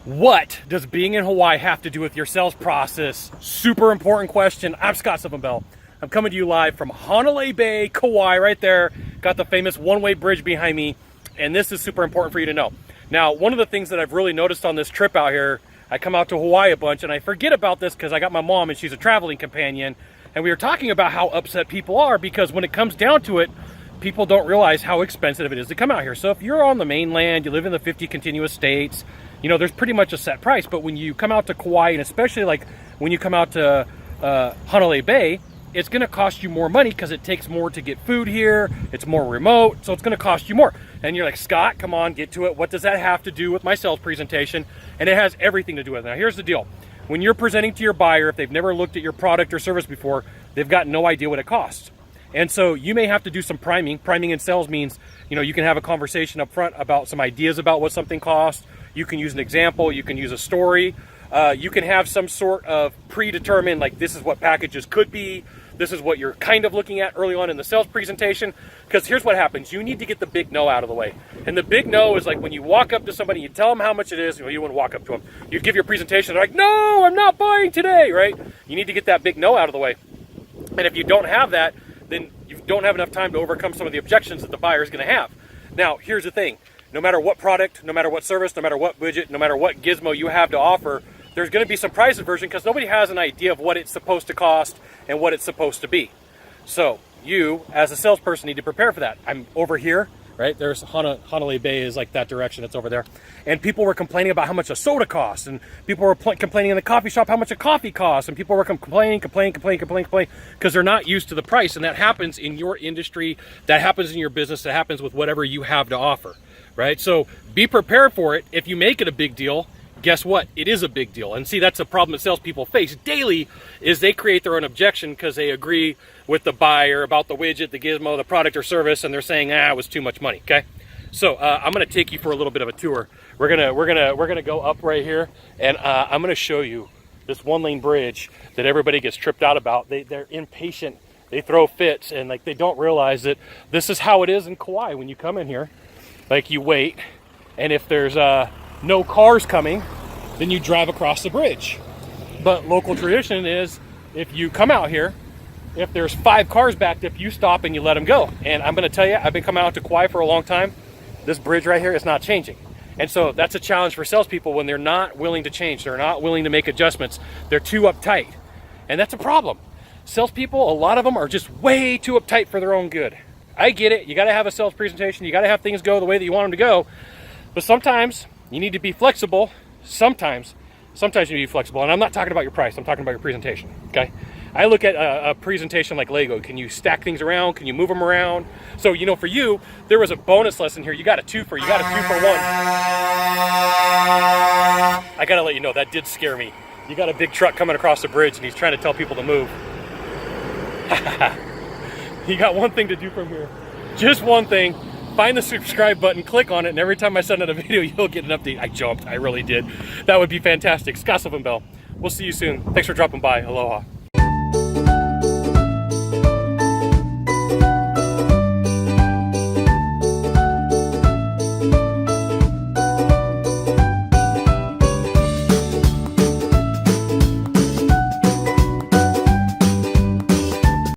What does being in Hawaii have to do with your sales process? Super important question. I'm Sylvan Bell. I'm coming to you live from Honolulu Bay, Kauai, right there. Got the famous one-way bridge behind me, and this is super important for you to know. Now, one of the things that I've really noticed on this trip out here, I come out to Hawaii a bunch, and I forget about this because I got my mom, and she's a traveling companion, and we were talking about how upset people are because when it comes down to it, people don't realize how expensive it is to come out here. So if you're on the mainland, you live in the 50 continuous states, you know, there's pretty much a set price. But when you come out to Kauai, and especially like when you come out to Honolulu Bay, it's going to cost you more money because it takes more to get food here. It's more remote, so it's going to cost you more. And you're like, Scott, come on, get to it. What does that have to do with my sales presentation? And it has everything to do with it. Now, here's the deal. When you're presenting to your buyer, if they've never looked at your product or service before, they've got no idea what it costs. And so you may have to do some priming. Priming in sales means, you know, you can have a conversation up front about some ideas about what something costs. You can use an example. You can use a story. You can have some sort of predetermined, like this is what packages could be. This is what you're kind of looking at early on in the sales presentation. Because here's what happens. You need to get the big no out of the way. And the big no is like when you walk up to somebody, you tell them how much it is. Well, you wouldn't walk up to them. You give your presentation. They're like, no, I'm not buying today, right? You need to get that big no out of the way. And if you don't have that, then you don't have enough time to overcome some of the objections that the buyer is going to have. Now, here's the thing. No matter what product, no matter what service, no matter what widget, no matter what gizmo you have to offer, there's going to be some price aversion because nobody has an idea of what it's supposed to cost and what it's supposed to be. So you, as a salesperson, need to prepare for that. I'm over here, right? There's Honolulu Bay is like that direction. It's over there. And people were complaining about how much a soda costs. And people were complaining in the coffee shop how much a coffee costs. And people were complaining because they're not used to the price. And that happens in your industry. That happens in your business. That happens with whatever you have to offer, right? So be prepared for it. If you make it a big deal, guess what? It is a big deal. And see, that's a problem that salespeople face daily is they create their own objection because they agree with the buyer about the widget, the gizmo, the product or service, and they're saying, it was too much money. Okay. So I'm going to take you for a little bit of a tour. We're gonna go up right here, and I'm going to show you this one-lane bridge that everybody gets tripped out about. They're impatient. They throw fits, and like they don't realize that this is how it is in Kauai. When you come in here, like you wait, and if there's no cars coming, then you drive across the bridge. But local tradition is if you come out here, if there's 5 cars backed up, you stop and you let them go. And I'm going to tell you, I've been coming out to Kauai for a long time. This bridge right here is not changing. And so that's a challenge for salespeople when they're not willing to change. They're not willing to make adjustments. They're too uptight. And that's a problem. Salespeople, a lot of them are just way too uptight for their own good. I get it. You got to have a sales presentation. You got to have things go the way that you want them to go. But sometimes you need to be flexible. Sometimes you need to be flexible. And I'm not talking about your price. I'm talking about your presentation, okay? I look at a presentation like Lego. Can you stack things around? Can you move them around? So, you know, for you, there was a bonus lesson here. You got a 2-for-1. I got to let you know, that did scare me. You got a big truck coming across the bridge, and he's trying to tell people to move. You got one thing to do from here. Just one thing. Find the subscribe button, click on it, and every time I send out a video, you'll get an update. I jumped. I really did. That would be fantastic. Sylvan Bell. We'll see you soon. Thanks for dropping by. Aloha.